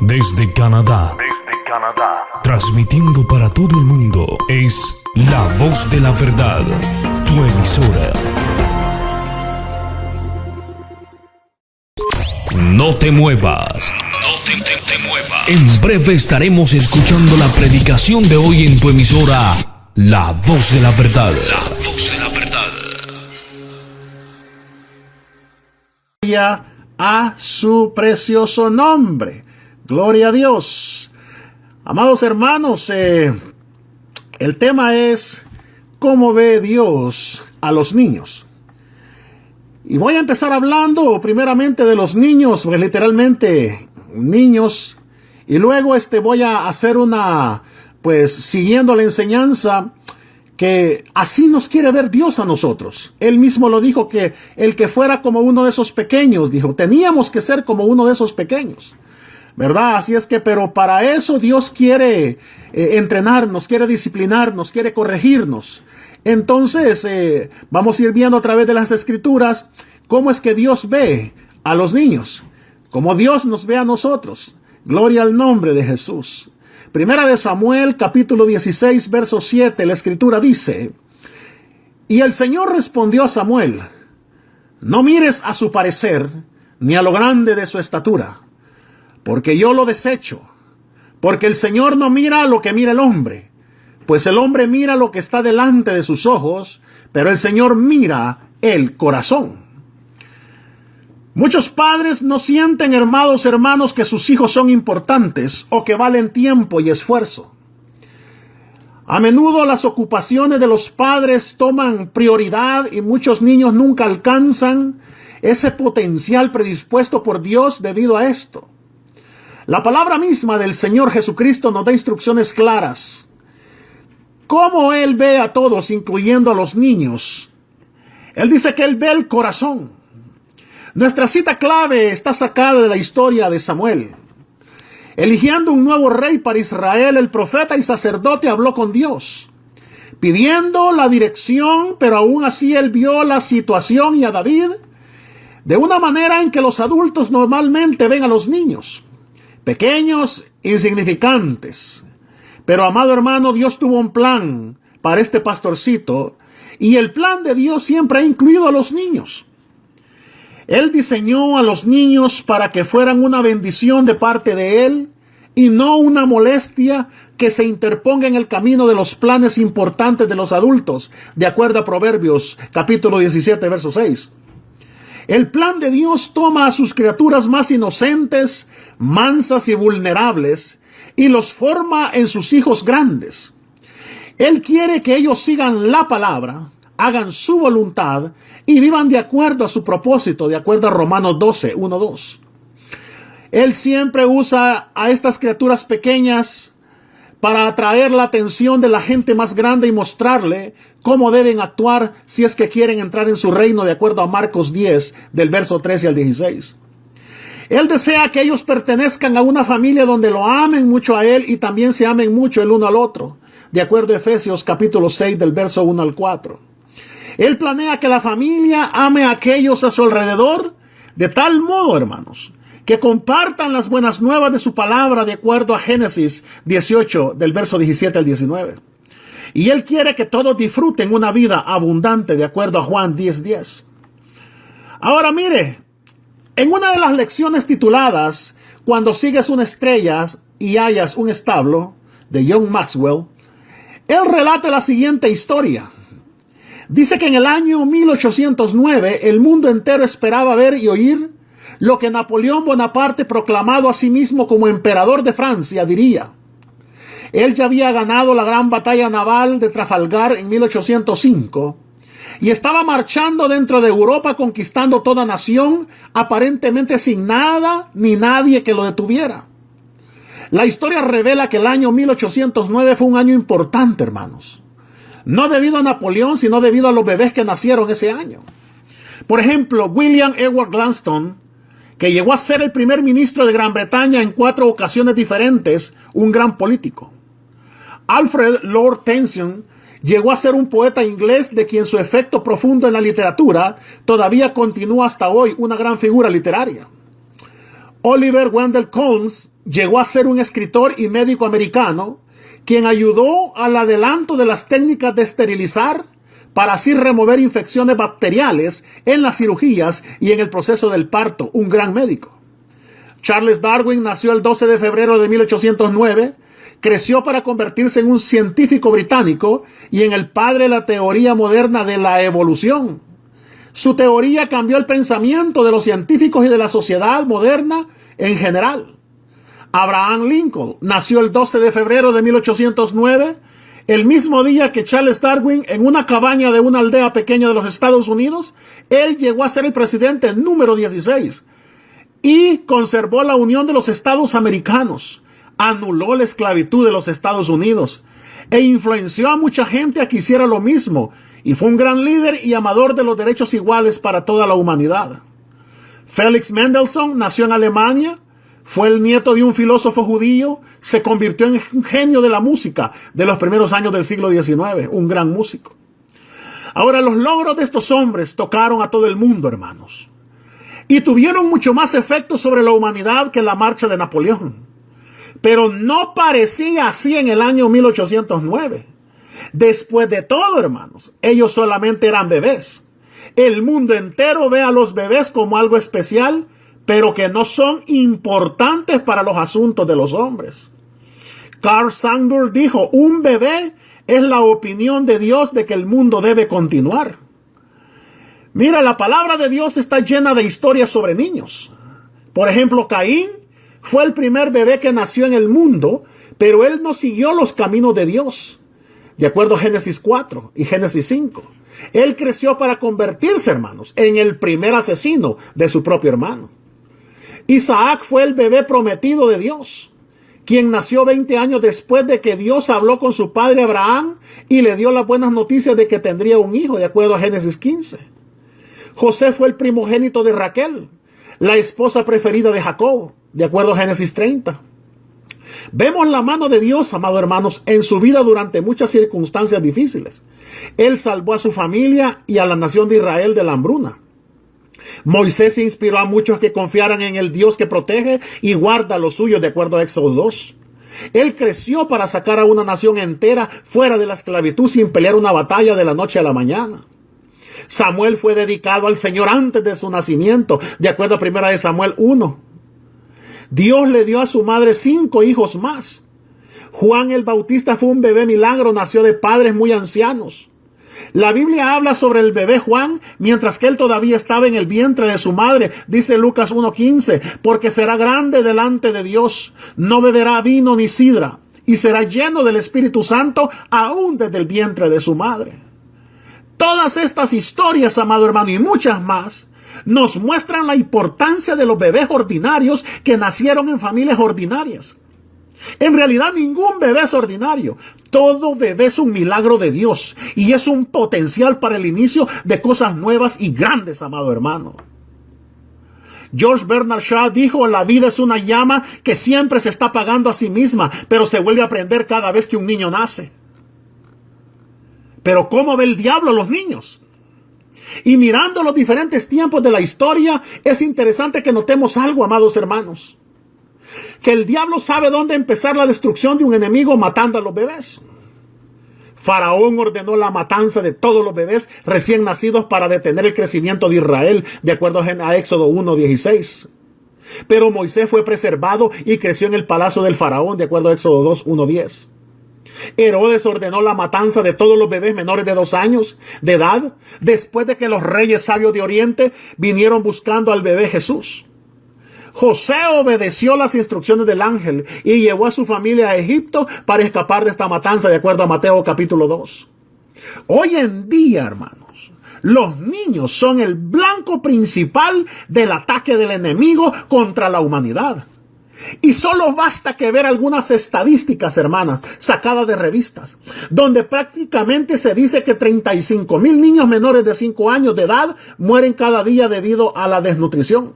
Desde Canadá. Transmitiendo para todo el mundo. Es La Voz de la Verdad. Tu emisora. No te muevas. No te muevas. En breve estaremos escuchando la predicación de hoy en tu emisora. La Voz de la Verdad. La Voz de la Verdad. A su precioso nombre. Gloria a Dios. Amados hermanos, el tema es ¿cómo ve Dios a los niños? Y voy a empezar hablando primeramente de los niños, pues literalmente niños, y luego voy a hacer siguiendo la enseñanza, que así nos quiere ver Dios a nosotros. Él mismo lo dijo, que el que fuera como uno de esos pequeños, dijo, teníamos que ser como uno de esos pequeños, ¿verdad? Así es que, pero para eso Dios quiere entrenarnos, quiere disciplinarnos, quiere corregirnos. Entonces, vamos a ir viendo a través de las Escrituras cómo es que Dios ve a los niños, cómo Dios nos ve a nosotros. Gloria al nombre de Jesús. Primera de Samuel, capítulo 16, verso 7, la Escritura dice: y el Señor respondió a Samuel: no mires a su parecer, ni a lo grande de su estatura, porque yo lo desecho. Porque el Señor no mira lo que mira el hombre, pues el hombre mira lo que está delante de sus ojos, pero el Señor mira el corazón. Muchos padres no sienten, hermanos, que sus hijos son importantes o que valen tiempo y esfuerzo. A menudo las ocupaciones de los padres toman prioridad y muchos niños nunca alcanzan ese potencial predispuesto por Dios debido a esto. La palabra misma del Señor Jesucristo nos da instrucciones claras. Cómo Él ve a todos, incluyendo a los niños. Él dice que Él ve el corazón. Nuestra cita clave está sacada de la historia de Samuel. Eligiendo un nuevo rey para Israel, el profeta y sacerdote habló con Dios, pidiendo la dirección, pero aún así él vio la situación y a David de una manera en que los adultos normalmente ven a los niños, pequeños, insignificantes. Pero, amado hermano, Dios tuvo un plan para este pastorcito, y el plan de Dios siempre ha incluido a los niños. Él diseñó a los niños para que fueran una bendición de parte de Él y no una molestia que se interponga en el camino de los planes importantes de los adultos, de acuerdo a Proverbios capítulo 17, verso 6. El plan de Dios toma a sus criaturas más inocentes, mansas y vulnerables y los forma en sus hijos grandes. Él quiere que ellos sigan la palabra, hagan su voluntad y vivan de acuerdo a su propósito, de acuerdo a Romanos 12, 1, 2. Él siempre usa a estas criaturas pequeñas para atraer la atención de la gente más grande y mostrarle cómo deben actuar si es que quieren entrar en su reino, de acuerdo a Marcos 10, del verso 13 al 16. Él desea que ellos pertenezcan a una familia donde lo amen mucho a Él y también se amen mucho el uno al otro, de acuerdo a Efesios capítulo 6, del verso 1 al 4. Él planea que la familia ame a aquellos a su alrededor de tal modo, hermanos, que compartan las buenas nuevas de su palabra, de acuerdo a Génesis 18, del verso 17 al 19. Y Él quiere que todos disfruten una vida abundante, de acuerdo a Juan 10, 10. Ahora mire, en una de las lecciones tituladas Cuando sigues una estrella y hallas un establo, de John Maxwell, él relata la siguiente historia. Dice que en el año 1809 el mundo entero esperaba ver y oír lo que Napoleón Bonaparte, proclamado a sí mismo como emperador de Francia, diría. Él ya había ganado la gran batalla naval de Trafalgar en 1805 y estaba marchando dentro de Europa, conquistando toda nación, aparentemente sin nada ni nadie que lo detuviera. La historia revela que el año 1809 fue un año importante, hermanos. No debido a Napoleón, sino debido a los bebés que nacieron ese año. Por ejemplo, William Edward Gladstone, que llegó a ser el primer ministro de Gran Bretaña en 4 ocasiones diferentes, un gran político. Alfred Lord Tennyson llegó a ser un poeta inglés de quien su efecto profundo en la literatura todavía continúa hasta hoy, una gran figura literaria. Oliver Wendell Holmes llegó a ser un escritor y médico americano quien ayudó al adelanto de las técnicas de esterilizar para así remover infecciones bacteriales en las cirugías y en el proceso del parto, un gran médico. Charles Darwin nació el 12 de febrero de 1809, creció para convertirse en un científico británico y en el padre de la teoría moderna de la evolución. Su teoría cambió el pensamiento de los científicos y de la sociedad moderna en general. Abraham Lincoln nació el 12 de febrero de 1809, el mismo día que Charles Darwin, en una cabaña de una aldea pequeña de los Estados Unidos. Él llegó a ser el presidente número 16 y conservó la unión de los Estados americanos, anuló la esclavitud de los Estados Unidos e influenció a mucha gente a que hiciera lo mismo, y fue un gran líder y amador de los derechos iguales para toda la humanidad. Felix Mendelssohn nació en Alemania, fue el nieto de un filósofo judío, se convirtió en un genio de la música de los primeros años del siglo XIX, un gran músico. Ahora, los logros de estos hombres tocaron a todo el mundo, hermanos, y tuvieron mucho más efecto sobre la humanidad que la marcha de Napoleón. Pero no parecía así en el año 1809. Después de todo, hermanos, ellos solamente eran bebés. El mundo entero ve a los bebés como algo especial, pero que no son importantes para los asuntos de los hombres. Carl Sandburg dijo: un bebé es la opinión de Dios de que el mundo debe continuar. Mira, la palabra de Dios está llena de historias sobre niños. Por ejemplo, Caín fue el primer bebé que nació en el mundo, pero él no siguió los caminos de Dios, de acuerdo a Génesis 4 y Génesis 5. Él creció para convertirse, hermanos, en el primer asesino de su propio hermano. Isaac fue el bebé prometido de Dios, quien nació 20 años después de que Dios habló con su padre Abraham y le dio las buenas noticias de que tendría un hijo, de acuerdo a Génesis 15. José fue el primogénito de Raquel, la esposa preferida de Jacob, de acuerdo a Génesis 30. Vemos la mano de Dios, amados hermanos, en su vida durante muchas circunstancias difíciles. Él salvó a su familia y a la nación de Israel de la hambruna. Moisés inspiró a muchos que confiaran en el Dios que protege y guarda los suyos, de acuerdo a Éxodo 2. Él creció para sacar a una nación entera fuera de la esclavitud sin pelear una batalla de la noche a la mañana. Samuel fue dedicado al Señor antes de su nacimiento, de acuerdo a 1 Samuel 1. Dios le dio a su madre 5 hijos más. Juan el Bautista fue un bebé milagro, nació de padres muy ancianos. La Biblia habla sobre el bebé Juan mientras que él todavía estaba en el vientre de su madre. Dice Lucas 1:15, porque será grande delante de Dios, no beberá vino ni sidra, y será lleno del Espíritu Santo aún desde el vientre de su madre. Todas estas historias, amado hermano, y muchas más, nos muestran la importancia de los bebés ordinarios que nacieron en familias ordinarias. En realidad, ningún bebé es ordinario. Todo bebé es un milagro de Dios y es un potencial para el inicio de cosas nuevas y grandes, amado hermano. George Bernard Shaw dijo: la vida es una llama que siempre se está apagando a sí misma, pero se vuelve a prender cada vez que un niño nace. Pero ¿cómo ve el diablo a los niños? Y mirando los diferentes tiempos de la historia, es interesante que notemos algo, amados hermanos, que el diablo sabe dónde empezar la destrucción de un enemigo matando a los bebés. Faraón ordenó la matanza de todos los bebés recién nacidos para detener el crecimiento de Israel, de acuerdo a Éxodo 1:16. Pero Moisés fue preservado y creció en el palacio del faraón, de acuerdo a Éxodo 2:1-10. Herodes ordenó la matanza de todos los bebés menores de 2 años de edad, después de que los reyes sabios de Oriente vinieron buscando al bebé Jesús. José obedeció las instrucciones del ángel y llevó a su familia a Egipto para escapar de esta matanza, de acuerdo a Mateo capítulo 2. Hoy en día, hermanos, los niños son el blanco principal del ataque del enemigo contra la humanidad. Y solo basta que ver algunas estadísticas, hermanas, sacadas de revistas, donde prácticamente se dice que 35,000 niños menores de 5 años de edad mueren cada día debido a la desnutrición.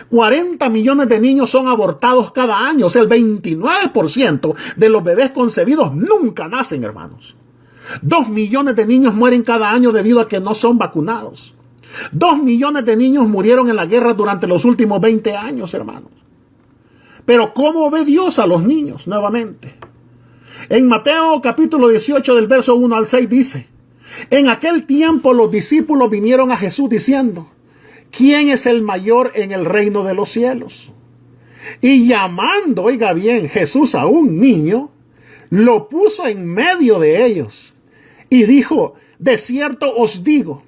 40 millones de niños son abortados cada año. O sea, el 29% de los bebés concebidos nunca nacen, hermanos. 2 millones de niños mueren cada año debido a que no son vacunados. 2 millones de niños murieron en la guerra durante los últimos 20 años, hermanos. Pero ¿cómo ve Dios a los niños? Nuevamente. En Mateo capítulo 18 del verso 1 al 6 dice: en aquel tiempo los discípulos vinieron a Jesús diciendo: ¿quién es el mayor en el reino de los cielos? Y llamando, oiga bien, Jesús a un niño, lo puso en medio de ellos y dijo: de cierto os digo,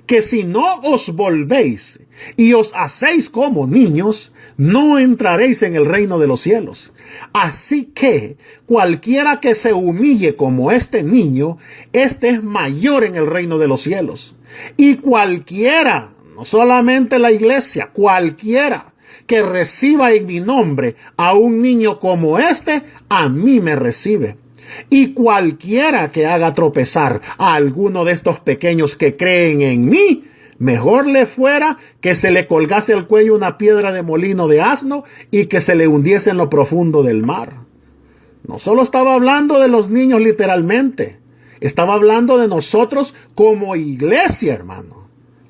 que si no os volvéis y os hacéis como niños, no entraréis en el reino de los cielos. Así que cualquiera que se humille como este niño, este es mayor en el reino de los cielos. Y cualquiera, no solamente la iglesia, cualquiera que reciba en mi nombre a un niño como este, a mí me recibe. Y cualquiera que haga tropezar a alguno de estos pequeños que creen en mí, mejor le fuera que se le colgase al cuello una piedra de molino de asno y que se le hundiese en lo profundo del mar. No solo estaba hablando de los niños literalmente, estaba hablando de nosotros como iglesia, hermano.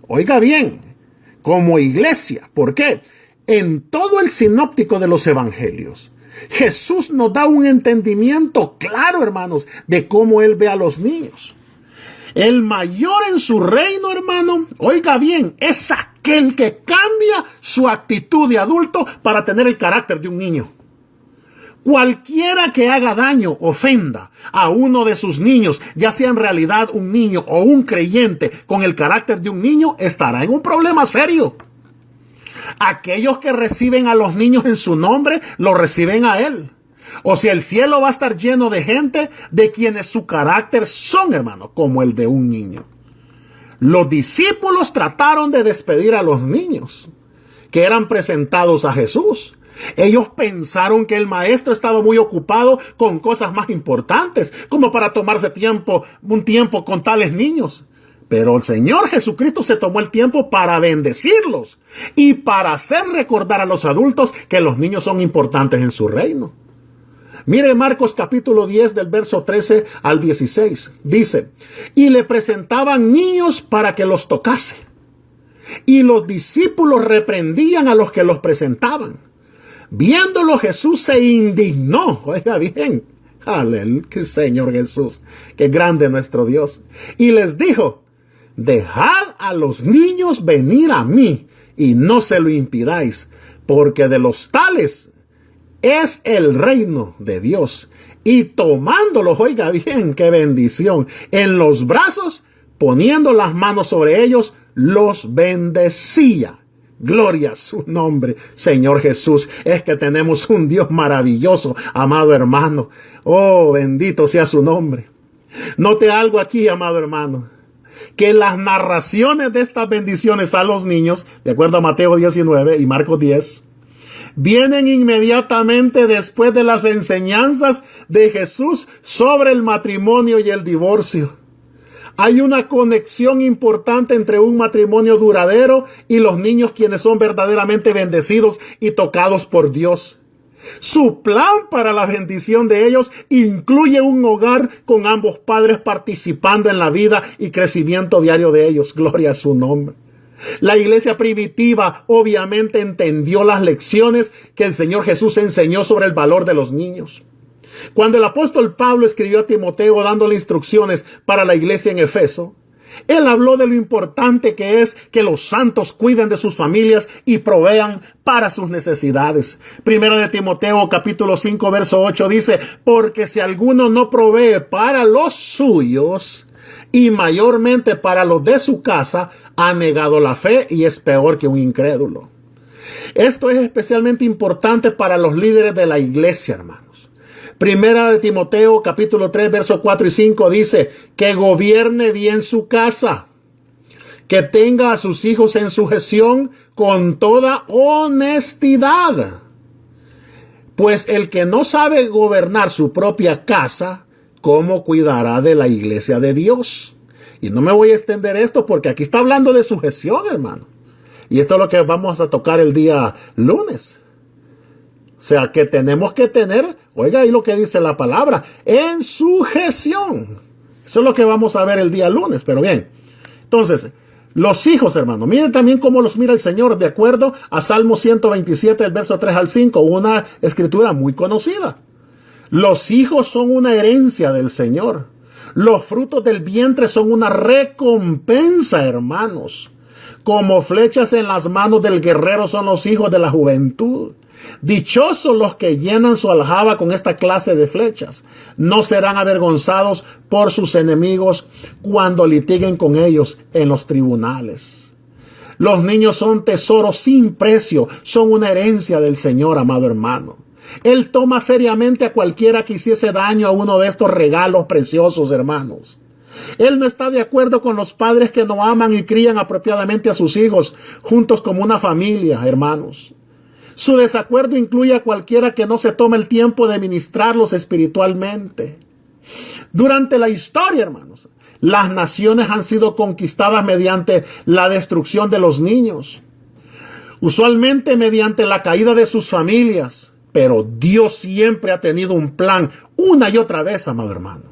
Oiga bien, como iglesia. ¿Por qué? En todo el sinóptico de los evangelios, Jesús nos da un entendimiento claro, hermanos, de cómo Él ve a los niños. El mayor en su reino, hermano, oiga bien, es aquel que cambia su actitud de adulto para tener el carácter de un niño. Cualquiera que haga daño, ofenda a uno de sus niños, ya sea en realidad un niño o un creyente con el carácter de un niño, estará en un problema serio. Aquellos que reciben a los niños en su nombre, lo reciben a Él. O sea, el cielo va a estar lleno de gente de quienes su carácter son, hermano, como el de un niño. Los discípulos trataron de despedir a los niños que eran presentados a Jesús. Ellos pensaron que el maestro estaba muy ocupado con cosas más importantes, como para tomarse un tiempo con tales niños. Pero el Señor Jesucristo se tomó el tiempo para bendecirlos y para hacer recordar a los adultos que los niños son importantes en su reino. Mire Marcos capítulo 10 del verso 13 al 16. Dice: y le presentaban niños para que los tocase. Y los discípulos reprendían a los que los presentaban. Viéndolo, Jesús se indignó. Oiga bien. Aleluya, Señor Jesús. Qué grande nuestro Dios. Y les dijo: dejad a los niños venir a mí y no se lo impidáis, porque de los tales es el reino de Dios. Y tomándolos, oiga bien, qué bendición, en los brazos, poniendo las manos sobre ellos, los bendecía. Gloria a su nombre, Señor Jesús. Es que tenemos un Dios maravilloso, amado hermano. Oh, bendito sea su nombre. Note algo aquí, amado hermano, que las narraciones de estas bendiciones a los niños, de acuerdo a Mateo 19 y Marcos 10, vienen inmediatamente después de las enseñanzas de Jesús sobre el matrimonio y el divorcio. Hay una conexión importante entre un matrimonio duradero y los niños, quienes son verdaderamente bendecidos y tocados por Dios. Su plan para la bendición de ellos incluye un hogar con ambos padres participando en la vida y crecimiento diario de ellos. Gloria a su nombre. La iglesia primitiva obviamente entendió las lecciones que el Señor Jesús enseñó sobre el valor de los niños. Cuando el apóstol Pablo escribió a Timoteo dándole instrucciones para la iglesia en Efeso, él habló de lo importante que es que los santos cuiden de sus familias y provean para sus necesidades. Primera de Timoteo capítulo 5 verso 8 dice: porque si alguno no provee para los suyos y mayormente para los de su casa, ha negado la fe y es peor que un incrédulo. Esto es especialmente importante para los líderes de la iglesia, hermanos. Primera de Timoteo capítulo 3 versos 4 y 5 dice: que gobierne bien su casa, que tenga a sus hijos en sujeción con toda honestidad. Pues el que no sabe gobernar su propia casa, ¿cómo cuidará de la iglesia de Dios? Y no me voy a extender esto porque aquí está hablando de sujeción, hermano. Y esto es lo que vamos a tocar el día lunes. O sea, que tenemos que tener, oiga ahí lo que dice la palabra, en sujeción. Eso es lo que vamos a ver el día lunes, pero bien. Entonces, Los hijos, hermano, miren también cómo los mira el Señor, de acuerdo a Salmo 127, el verso 3 al 5, una escritura muy conocida. Los hijos son una herencia del Señor. Los frutos del vientre son una recompensa, hermanos. Como flechas en las manos del guerrero son los hijos de la juventud. Dichosos los que llenan su aljaba con esta clase de flechas. No serán avergonzados por sus enemigos cuando litiguen con ellos en los tribunales. Los niños son tesoros sin precio, son una herencia del Señor, amado hermano. Él toma seriamente a cualquiera que hiciese daño a uno de estos regalos preciosos, hermanos. Él no está de acuerdo con los padres que no aman y crían apropiadamente a sus hijos juntos como una familia, hermanos. Su desacuerdo incluye a cualquiera que no se tome el tiempo de ministrarlos espiritualmente. Durante la historia, hermanos, las naciones han sido conquistadas mediante la destrucción de los niños, usualmente mediante la caída de sus familias. Pero Dios siempre ha tenido un plan una y otra vez, amado hermano.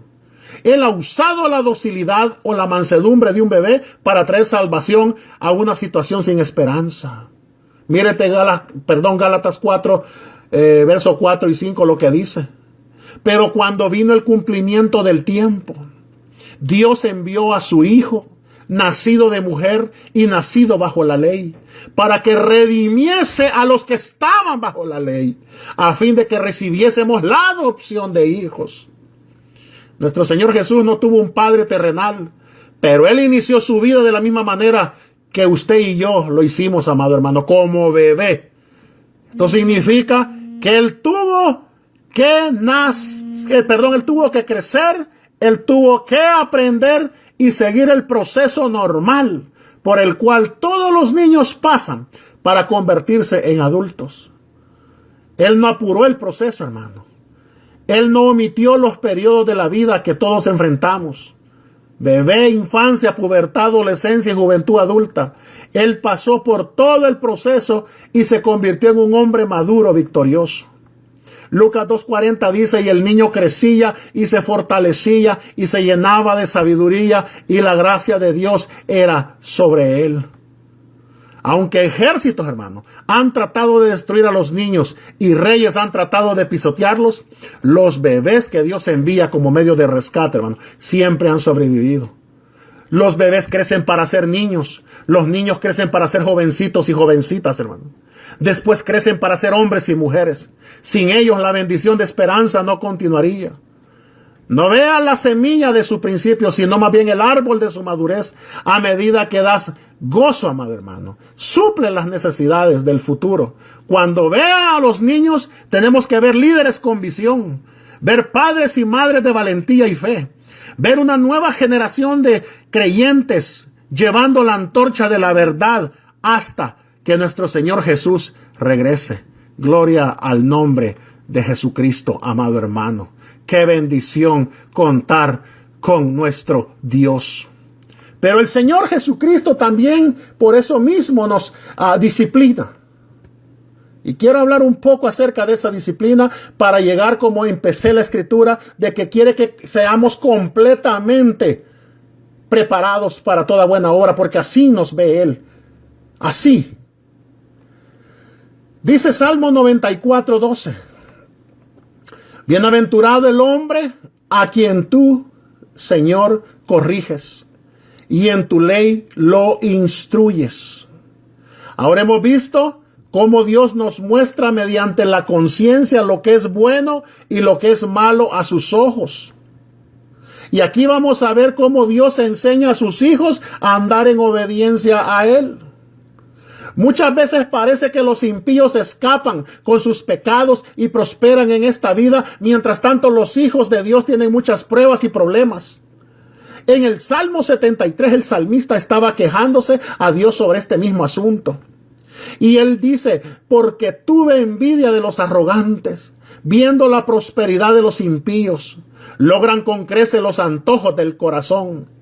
Él ha usado la docilidad o la mansedumbre de un bebé para traer salvación a una situación sin esperanza. Mírete Gálatas 4, verso 4 y 5, lo que dice. Pero cuando vino el cumplimiento del tiempo, Dios envió a su Hijo, nacido de mujer y nacido bajo la ley, para que redimiese a los que estaban bajo la ley, a fin de que recibiésemos la adopción de hijos. Nuestro Señor Jesús no tuvo un padre terrenal, pero Él inició su vida de la misma manera que usted y yo lo hicimos, amado hermano, como bebé. Esto significa que Él tuvo que Él tuvo que crecer, Él tuvo que aprender y seguir el proceso normal por el cual todos los niños pasan para convertirse en adultos. Él no apuró el proceso, hermano. Él no omitió los periodos de la vida que todos enfrentamos. Bebé, infancia, pubertad, adolescencia y juventud adulta. Él pasó por todo el proceso y se convirtió en un hombre maduro, victorioso. Lucas 2:40 dice, y el niño crecía y se fortalecía y se llenaba de sabiduría y la gracia de Dios era sobre él. Aunque ejércitos, hermanos, han tratado de destruir a los niños y reyes han tratado de pisotearlos, los bebés que Dios envía como medio de rescate, hermanos, siempre han sobrevivido. Los bebés crecen para ser niños. Los niños crecen para ser jovencitos y jovencitas, hermano. Después crecen para ser hombres y mujeres. Sin ellos la bendición de esperanza no continuaría. No vea la semilla de su principio, sino más bien el árbol de su madurez, a medida que das gozo, amado hermano. Suple las necesidades del futuro. Cuando vea a los niños, tenemos que ver líderes con visión, ver padres y madres de valentía y fe, ver una nueva generación de creyentes llevando la antorcha de la verdad hasta que nuestro Señor Jesús regrese. Gloria al nombre de Jesucristo, amado hermano. Qué bendición contar con nuestro Dios. Pero el Señor Jesucristo también por eso mismo nos disciplina. Y quiero hablar un poco acerca de esa disciplina para llegar, como empecé la escritura, de que quiere que seamos completamente preparados para toda buena obra, porque así nos ve Él. Así. Dice Salmo 94:12. Bienaventurado el hombre a quien tú, Señor, corriges y en tu ley lo instruyes. Ahora hemos visto cómo Dios nos muestra mediante la conciencia lo que es bueno y lo que es malo a sus ojos. Y aquí vamos a ver cómo Dios enseña a sus hijos a andar en obediencia a Él. Muchas veces parece que los impíos escapan con sus pecados y prosperan en esta vida. Mientras tanto, los hijos de Dios tienen muchas pruebas y problemas. En el Salmo 73, el salmista estaba quejándose a Dios sobre este mismo asunto. Y él dice, porque tuve envidia de los arrogantes, viendo la prosperidad de los impíos. Logran con creces los antojos del corazón.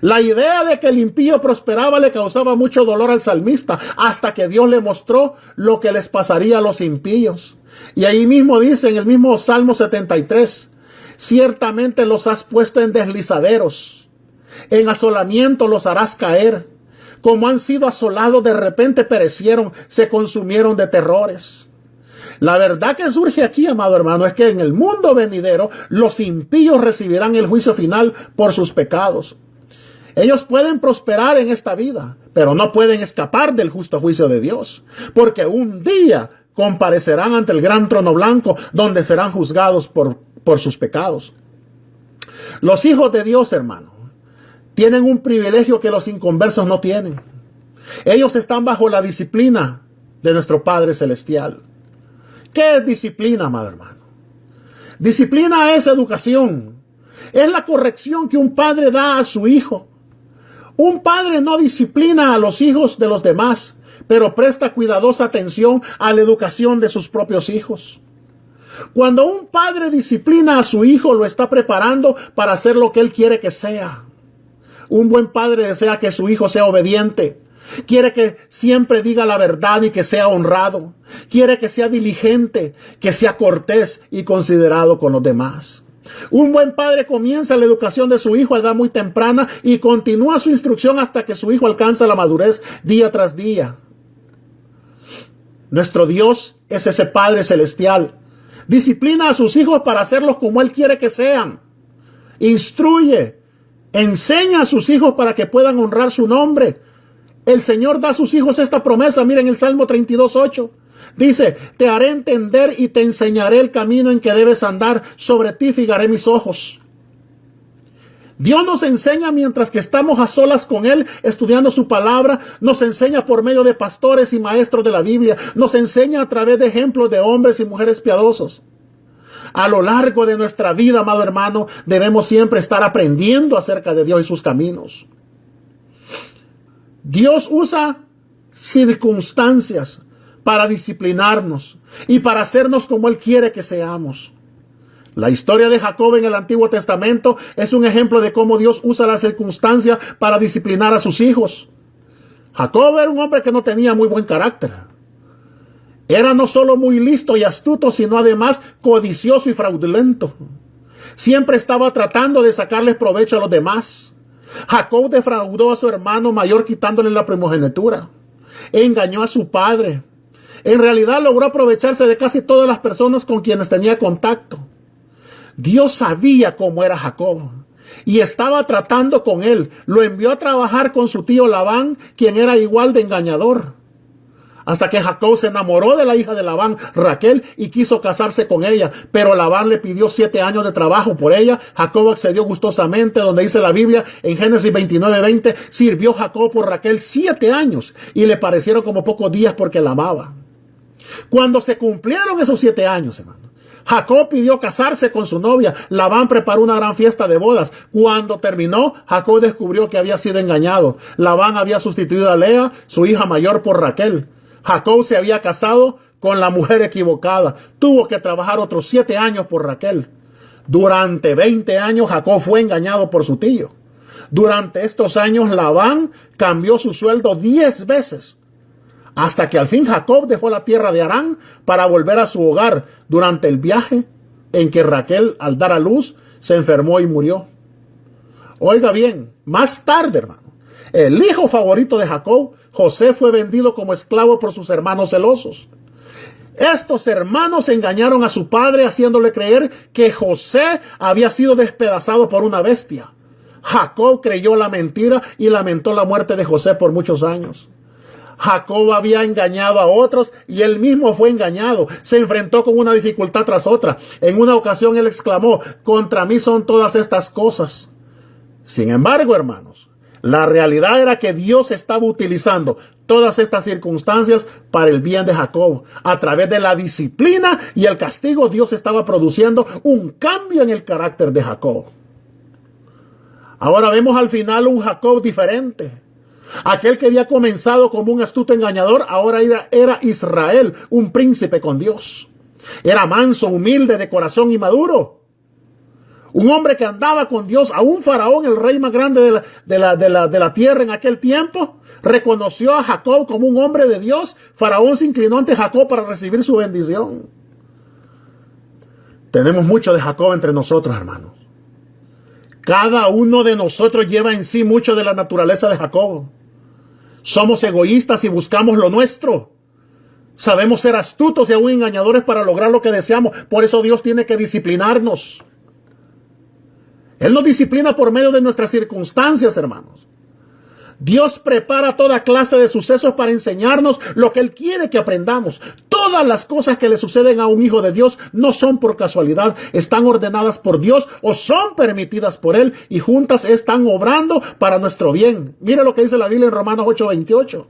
La idea de que el impío prosperaba le causaba mucho dolor al salmista, hasta que Dios le mostró lo que les pasaría a los impíos. Y ahí mismo dice, en el mismo Salmo 73, ciertamente los has puesto en deslizaderos, en asolamiento los harás caer, como han sido asolados, de repente perecieron, se consumieron de terrores. La verdad que surge aquí, amado hermano, es que en el mundo venidero los impíos recibirán el juicio final por sus pecados. Ellos pueden prosperar en esta vida, pero no pueden escapar del justo juicio de Dios, porque un día comparecerán ante el gran trono blanco, donde serán juzgados por sus pecados. Los hijos de Dios, hermano, tienen un privilegio que los inconversos no tienen. Ellos están bajo la disciplina de nuestro Padre Celestial. ¿Qué es disciplina, amado hermano? Disciplina es educación. Es la corrección que un padre da a su hijo. Un padre no disciplina a los hijos de los demás, pero presta cuidadosa atención a la educación de sus propios hijos. Cuando un padre disciplina a su hijo, lo está preparando para hacer lo que él quiere que sea. Un buen padre desea que su hijo sea obediente. Quiere que siempre diga la verdad y que sea honrado. Quiere que sea diligente, que sea cortés y considerado con los demás. Un buen padre comienza la educación de su hijo a edad muy temprana y continúa su instrucción hasta que su hijo alcanza la madurez día tras día. Nuestro Dios es ese Padre Celestial. Disciplina a sus hijos para hacerlos como Él quiere que sean. Instruye, enseña a sus hijos para que puedan honrar su nombre. El Señor da a sus hijos esta promesa. Miren el Salmo 32:8. Dice, te haré entender y te enseñaré el camino en que debes andar. Sobre ti fijaré mis ojos. Dios nos enseña mientras que estamos a solas con Él, estudiando su palabra. Nos enseña por medio de pastores y maestros de la Biblia. Nos enseña a través de ejemplos de hombres y mujeres piadosos. A lo largo de nuestra vida, amado hermano, debemos siempre estar aprendiendo acerca de Dios y sus caminos. Dios usa circunstancias para disciplinarnos y para hacernos como Él quiere que seamos. La historia de Jacob en el Antiguo Testamento es un ejemplo de cómo Dios usa las circunstancias para disciplinar a sus hijos. Jacob era un hombre que no tenía muy buen carácter. Era no solo muy listo y astuto, sino además codicioso y fraudulento. Siempre estaba tratando de sacarles provecho a los demás. Jacob defraudó a su hermano mayor quitándole la primogenitura. Engañó a su padre. En realidad logró aprovecharse de casi todas las personas con quienes tenía contacto. Dios sabía cómo era Jacob y estaba tratando con él. Lo envió a trabajar con su tío Labán, quien era igual de engañador. Hasta que Jacob se enamoró de la hija de Labán, Raquel, y quiso casarse con ella. Pero Labán le pidió 7 años de trabajo por ella. Jacob accedió gustosamente, donde dice la Biblia en Génesis 29:20, sirvió Jacob por Raquel 7 años y le parecieron como pocos días porque la amaba. Cuando se cumplieron esos 7 años, hermano, Jacob pidió casarse con su novia. Labán preparó una gran fiesta de bodas. Cuando terminó, Jacob descubrió que había sido engañado. Labán había sustituido a Lea, su hija mayor, por Raquel. Jacob se había casado con la mujer equivocada. Tuvo que trabajar otros 7 años por Raquel. Durante 20 años Jacob fue engañado por su tío. Durante estos años Labán cambió su sueldo 10 veces. Hasta que al fin Jacob dejó la tierra de Harán para volver a su hogar durante el viaje en que Raquel, al dar a luz, se enfermó y murió. Oiga bien, más tarde, hermano, el hijo favorito de Jacob, José, fue vendido como esclavo por sus hermanos celosos. Estos hermanos engañaron a su padre haciéndole creer que José había sido despedazado por una bestia. Jacob creyó la mentira y lamentó la muerte de José por muchos años. Jacob había engañado a otros y él mismo fue engañado. Se enfrentó con una dificultad tras otra. En una ocasión él exclamó, contra mí son todas estas cosas. Sin embargo, hermanos, la realidad era que Dios estaba utilizando todas estas circunstancias para el bien de Jacob. A través de la disciplina y el castigo, Dios estaba produciendo un cambio en el carácter de Jacob. Ahora vemos al final un Jacob diferente. Aquel que había comenzado como un astuto engañador, ahora era Israel, un príncipe con Dios. Era manso, humilde, de corazón y maduro. Un hombre que andaba con Dios. Aún Faraón, el rey más grande de la tierra en aquel tiempo, reconoció a Jacob como un hombre de Dios. Faraón se inclinó ante Jacob para recibir su bendición. Tenemos mucho de Jacob entre nosotros, hermanos. Cada uno de nosotros lleva en sí mucho de la naturaleza de Jacob. Somos egoístas y buscamos lo nuestro. Sabemos ser astutos y aún engañadores para lograr lo que deseamos. Por eso Dios tiene que disciplinarnos. Él nos disciplina por medio de nuestras circunstancias, hermanos. Dios prepara toda clase de sucesos para enseñarnos lo que Él quiere que aprendamos. Todas las cosas que le suceden a un hijo de Dios no son por casualidad, están ordenadas por Dios o son permitidas por Él y juntas están obrando para nuestro bien. Mire lo que dice la Biblia en Romanos 8:28.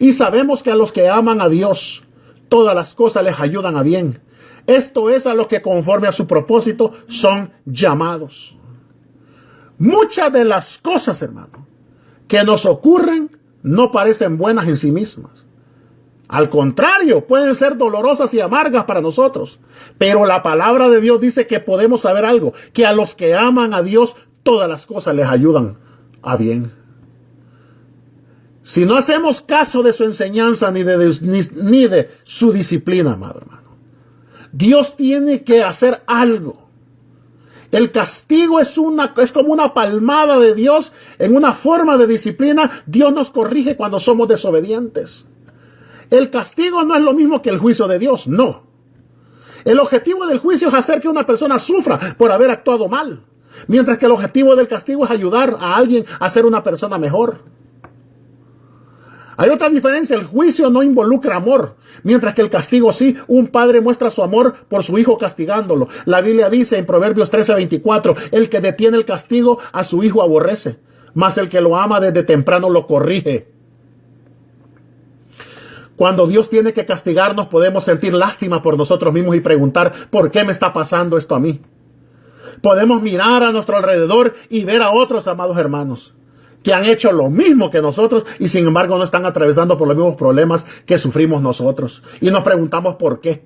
Y sabemos que a los que aman a Dios, todas las cosas les ayudan a bien. Esto es a los que conforme a su propósito son llamados. Muchas de las cosas, hermano, que nos ocurren no parecen buenas en sí mismas. Al contrario, pueden ser dolorosas y amargas para nosotros. Pero la palabra de Dios dice que podemos saber algo, que a los que aman a Dios, todas las cosas les ayudan a bien. Si no hacemos caso de su enseñanza ni de su disciplina, amado hermano, Dios tiene que hacer algo. El castigo es como una palmada de Dios en una forma de disciplina. Dios nos corrige cuando somos desobedientes. El castigo no es lo mismo que el juicio de Dios, no. El objetivo del juicio es hacer que una persona sufra por haber actuado mal, mientras que el objetivo del castigo es ayudar a alguien a ser una persona mejor. Hay otra diferencia, el juicio no involucra amor, mientras que el castigo sí. Un padre muestra su amor por su hijo castigándolo. La Biblia dice en Proverbios 13:24, el que detiene el castigo a su hijo aborrece, mas el que lo ama desde temprano lo corrige. Cuando Dios tiene que castigarnos, podemos sentir lástima por nosotros mismos y preguntar, ¿por qué me está pasando esto a mí? Podemos mirar a nuestro alrededor y ver a otros, amados hermanos, que han hecho lo mismo que nosotros y sin embargo no están atravesando por los mismos problemas que sufrimos nosotros. Y nos preguntamos por qué.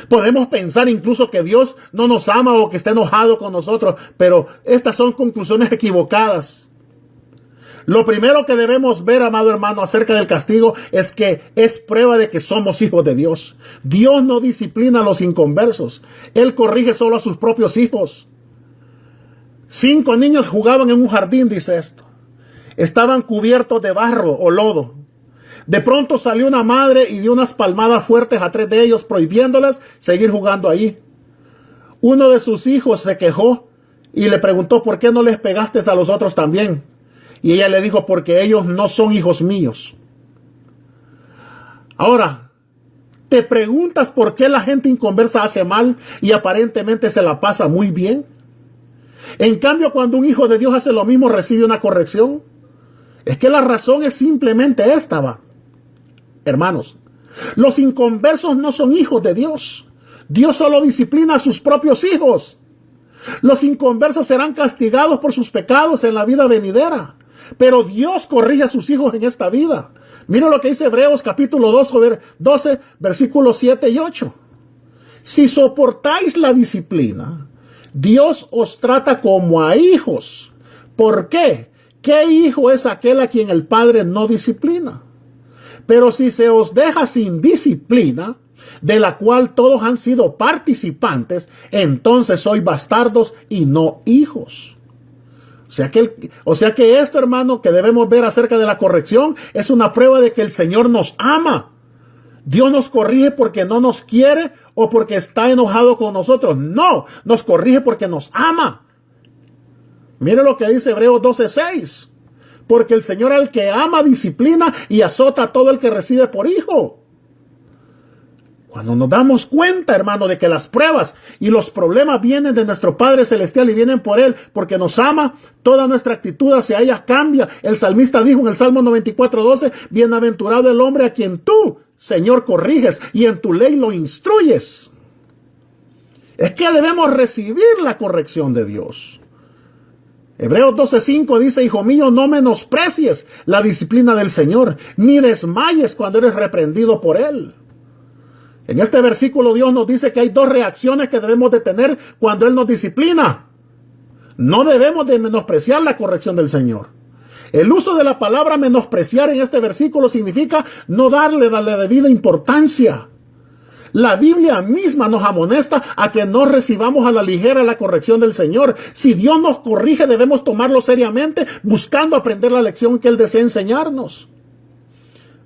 Podemos pensar incluso que Dios no nos ama o que está enojado con nosotros, pero estas son conclusiones equivocadas. Lo primero que debemos ver, amado hermano, acerca del castigo es que es prueba de que somos hijos de Dios. Dios no disciplina a los inconversos. Él corrige solo a sus propios hijos. 5 niños jugaban en un jardín, dice esto. Estaban cubiertos de barro o lodo. De pronto salió una madre y dio unas palmadas fuertes a 3 de ellos, prohibiéndoles seguir jugando allí. Uno de sus hijos se quejó y le preguntó, ¿por qué no les pegaste a los otros también? Y ella le dijo, porque ellos no son hijos míos. Ahora, ¿te preguntas por qué la gente inconversa hace mal y aparentemente se la pasa muy bien? En cambio, cuando un hijo de Dios hace lo mismo, recibe una corrección. Es que la razón es simplemente esta, va. Hermanos, los inconversos no son hijos de Dios. Dios solo disciplina a sus propios hijos. Los inconversos serán castigados por sus pecados en la vida venidera, pero Dios corrige a sus hijos en esta vida. Mira lo que dice Hebreos capítulo 12, versículos 7 y 8. Si soportáis la disciplina, Dios os trata como a hijos. ¿Por qué? ¿Qué hijo es aquel a quien el Padre no disciplina? Pero si se os deja sin disciplina, de la cual todos han sido participantes, entonces sois bastardos y no hijos. O sea que esto, hermano, que debemos ver acerca de la corrección, es una prueba de que el Señor nos ama. Dios nos corrige porque no nos quiere o porque está enojado con nosotros. No, nos corrige porque nos ama. Mire lo que dice Hebreos 12:6. Porque el Señor al que ama disciplina y azota a todo el que recibe por hijo. Cuando nos damos cuenta, hermano, de que las pruebas y los problemas vienen de nuestro Padre Celestial y vienen por Él, porque nos ama, toda nuestra actitud hacia ella cambia. El salmista dijo en el Salmo 94:12, bienaventurado el hombre a quien tú, Señor, corriges y en tu ley lo instruyes. Es que debemos recibir la corrección de Dios. Hebreos 12:5 dice, hijo mío, no menosprecies la disciplina del Señor, ni desmayes cuando eres reprendido por Él. En este versículo Dios nos dice que hay 2 reacciones que debemos de tener cuando Él nos disciplina. No debemos de menospreciar la corrección del Señor. El uso de la palabra menospreciar en este versículo significa no darle la debida importancia. La Biblia misma nos amonesta a que no recibamos a la ligera la corrección del Señor. Si Dios nos corrige, debemos tomarlo seriamente, buscando aprender la lección que Él desea enseñarnos.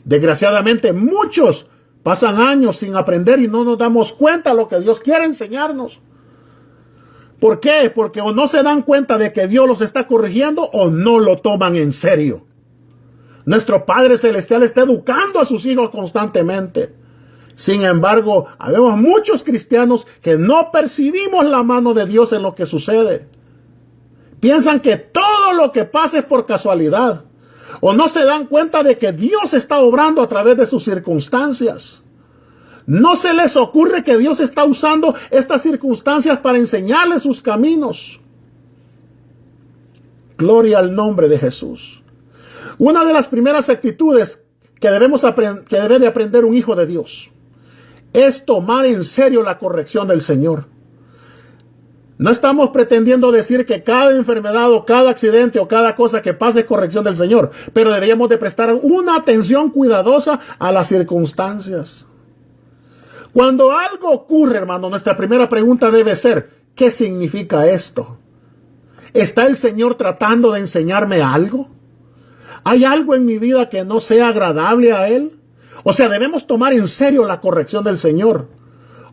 Desgraciadamente, muchos pasan años sin aprender y no nos damos cuenta de lo que Dios quiere enseñarnos. ¿Por qué? Porque o no se dan cuenta de que Dios los está corrigiendo o no lo toman en serio. Nuestro Padre Celestial está educando a sus hijos constantemente. Sin embargo, habemos muchos cristianos que no percibimos la mano de Dios en lo que sucede. Piensan que todo lo que pasa es por casualidad. O no se dan cuenta de que Dios está obrando a través de sus circunstancias. No se les ocurre que Dios está usando estas circunstancias para enseñarles sus caminos. Gloria al nombre de Jesús. Una de las primeras actitudes que debe de aprender un hijo de Dios es tomar en serio la corrección del Señor. No estamos pretendiendo decir que cada enfermedad o cada accidente o cada cosa que pase es corrección del Señor, pero deberíamos de prestar una atención cuidadosa a las circunstancias. Cuando algo ocurre, hermano, nuestra primera pregunta debe ser, ¿qué significa esto? ¿Está el Señor tratando de enseñarme algo? ¿Hay algo en mi vida que no sea agradable a Él? O sea, debemos tomar en serio la corrección del Señor.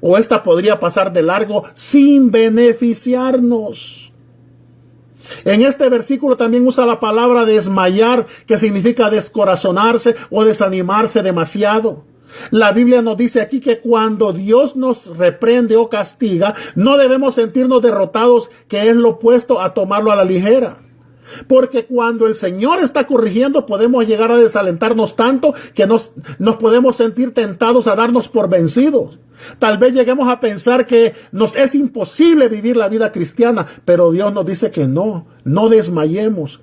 O esta podría pasar de largo sin beneficiarnos. En este versículo también usa la palabra desmayar, que significa descorazonarse o desanimarse demasiado. La Biblia nos dice aquí que cuando Dios nos reprende o castiga, no debemos sentirnos derrotados, que es lo opuesto a tomarlo a la ligera. Porque cuando el Señor está corrigiendo, podemos llegar a desalentarnos tanto que nos podemos sentir tentados a darnos por vencidos. Tal vez lleguemos a pensar que nos es imposible vivir la vida cristiana, pero Dios nos dice que no desmayemos.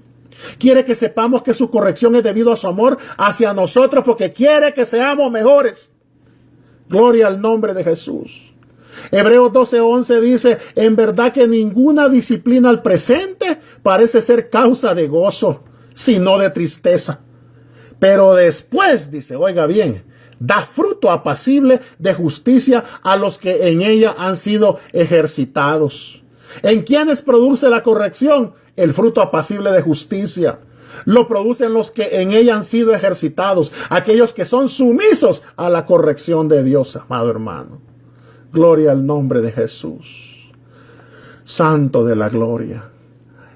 Quiere que sepamos que su corrección es debido a su amor hacia nosotros, porque quiere que seamos mejores. Gloria al nombre de Jesús. Hebreos 12:11 dice, en verdad que ninguna disciplina al presente parece ser causa de gozo, sino de tristeza. Pero después, dice, oiga bien, da fruto apacible de justicia a los que en ella han sido ejercitados. ¿En quiénes produce la corrección? El fruto apacible de justicia. Lo producen los que en ella han sido ejercitados, aquellos que son sumisos a la corrección de Dios, amado hermano. Gloria al nombre de Jesús, Santo de la gloria.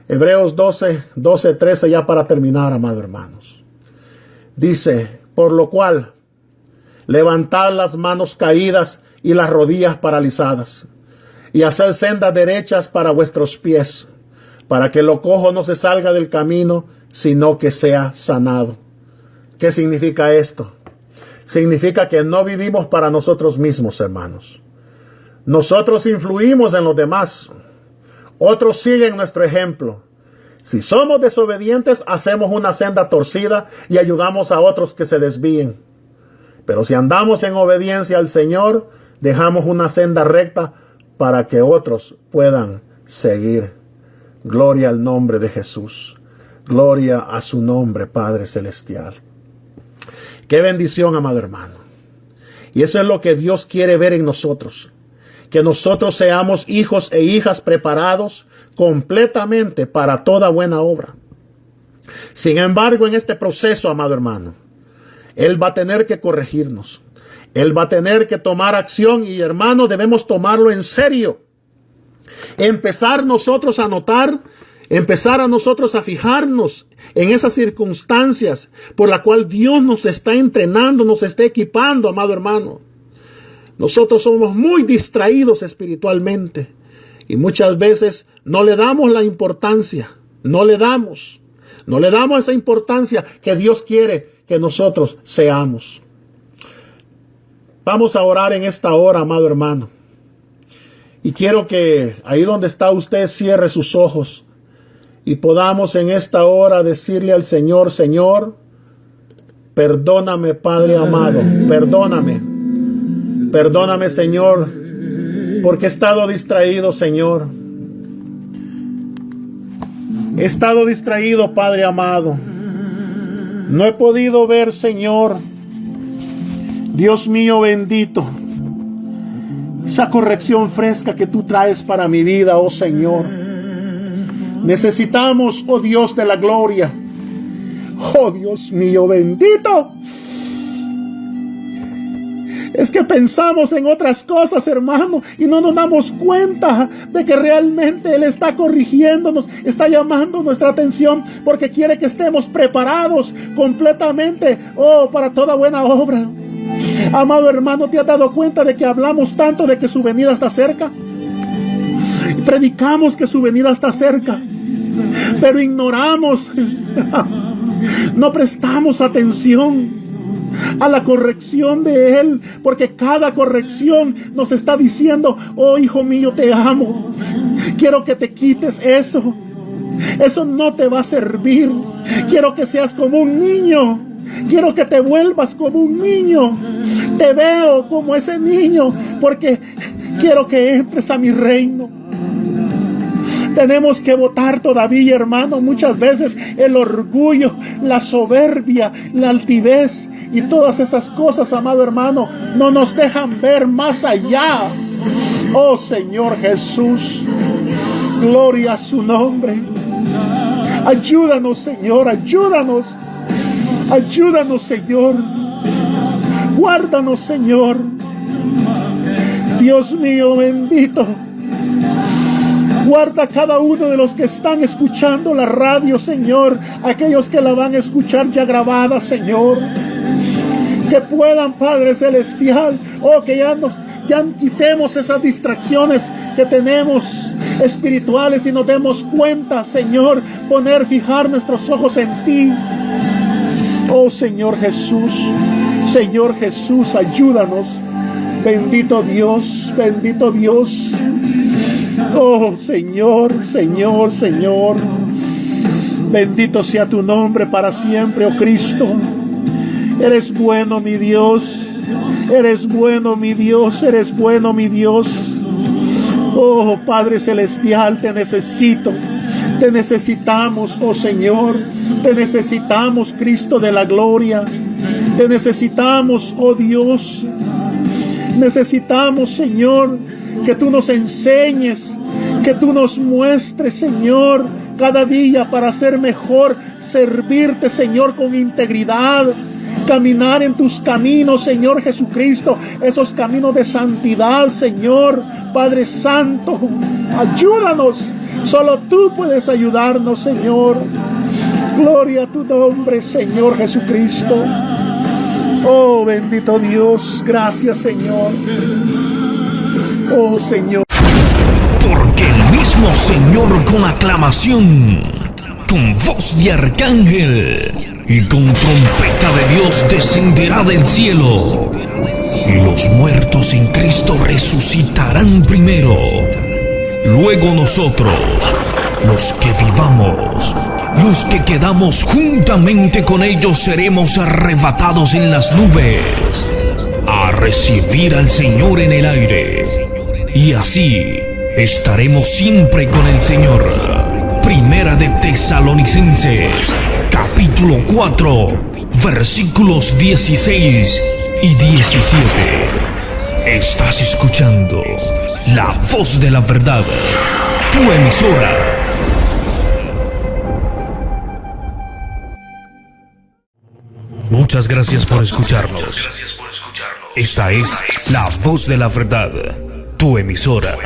Hebreos 12:13, ya para terminar, amados hermanos. Dice, por lo cual, levantad las manos caídas y las rodillas paralizadas, y haced sendas derechas para vuestros pies, para que lo cojo no se salga del camino, sino que sea sanado. ¿Qué significa esto? Significa que no vivimos para nosotros mismos, hermanos. Nosotros influimos en los demás. Otros siguen nuestro ejemplo. Si somos desobedientes, hacemos una senda torcida y ayudamos a otros que se desvíen. Pero si andamos en obediencia al Señor, dejamos una senda recta para que otros puedan seguir. Gloria al nombre de Jesús. Gloria a su nombre, Padre Celestial. Qué bendición, amado hermano. Y eso es lo que Dios quiere ver en nosotros. Que nosotros seamos hijos e hijas preparados completamente para toda buena obra. Sin embargo, en este proceso, amado hermano, Él va a tener que corregirnos. Él va a tener que tomar acción y, hermano, debemos tomarlo en serio. Empezar a nosotros a fijarnos en esas circunstancias por la cual Dios nos está entrenando, nos está equipando, amado hermano. Nosotros somos muy distraídos espiritualmente y muchas veces no le damos la importancia, no le damos esa importancia que Dios quiere que nosotros seamos. Vamos a orar en esta hora, amado hermano. Y quiero que ahí donde está usted cierre sus ojos y podamos en esta hora decirle al Señor, Señor, perdóname, Padre amado, perdóname. Perdóname, Señor, porque he estado distraído, Señor. He estado distraído, Padre amado. No he podido ver, Señor, Dios mío bendito, esa corrección fresca que tú traes para mi vida, oh Señor. Necesitamos, oh Dios de la gloria, oh Dios mío bendito. Es que pensamos en otras cosas, hermano, y no nos damos cuenta de que realmente Él está corrigiéndonos, está llamando nuestra atención, porque quiere que estemos preparados completamente, para toda buena obra. Amado hermano, ¿te has dado cuenta de que hablamos tanto de que su venida está cerca? Predicamos que su venida está cerca, pero ignoramos, no prestamos atención a la corrección de Él, porque cada corrección nos está diciendo: oh hijo mío, te amo, quiero que te quites eso no te va a servir, quiero que seas como un niño, quiero que te vuelvas como un niño, te veo como ese niño, porque quiero que entres a mi reino. Tenemos que botar todavía, hermano, muchas veces el orgullo, la soberbia, la altivez y todas esas cosas, amado hermano, no nos dejan ver más allá. Oh Señor Jesús, gloria a su nombre. Ayúdanos, Señor, ayúdanos. Ayúdanos, Señor. Guárdanos, Señor. Dios mío bendito. Guarda a cada uno de los que están escuchando la radio, Señor. Aquellos que la van a escuchar ya grabada, Señor. Que puedan, Padre Celestial, que ya quitemos esas distracciones que tenemos espirituales y nos demos cuenta, Señor, fijar nuestros ojos en ti. Oh Señor Jesús, ayúdanos. Bendito Dios, bendito Dios. Oh Señor. Bendito sea tu nombre para siempre, oh Cristo. Eres bueno, mi Dios. Eres bueno, mi Dios. Eres bueno, mi Dios. Oh Padre Celestial, te necesito. Te necesitamos, oh Señor. Te necesitamos, Cristo de la gloria. Te necesitamos, oh Dios. Necesitamos, Señor, que tú nos enseñes, que tú nos muestres, Señor, cada día para ser mejor, servirte, Señor, con integridad, caminar en tus caminos, Señor Jesucristo, esos caminos de santidad, Señor, Padre Santo, ayúdanos, solo tú puedes ayudarnos, Señor. Gloria a tu nombre, Señor Jesucristo. Oh, bendito Dios, gracias, Señor. Oh, Señor. Porque el mismo Señor con aclamación, con voz de arcángel y con trompeta de Dios descenderá del cielo, y los muertos en Cristo resucitarán primero. Luego nosotros, los que vivamos, los que quedamos juntamente con ellos, seremos arrebatados en las nubes a recibir al Señor en el aire, y así estaremos siempre con el Señor. Primera de Tesalonicenses, capítulo 4, versículos 16 y 17. Estás escuchando La Voz de la Verdad, tu emisora. Muchas gracias por escucharnos. Esta es La Voz de la Verdad, tu emisora.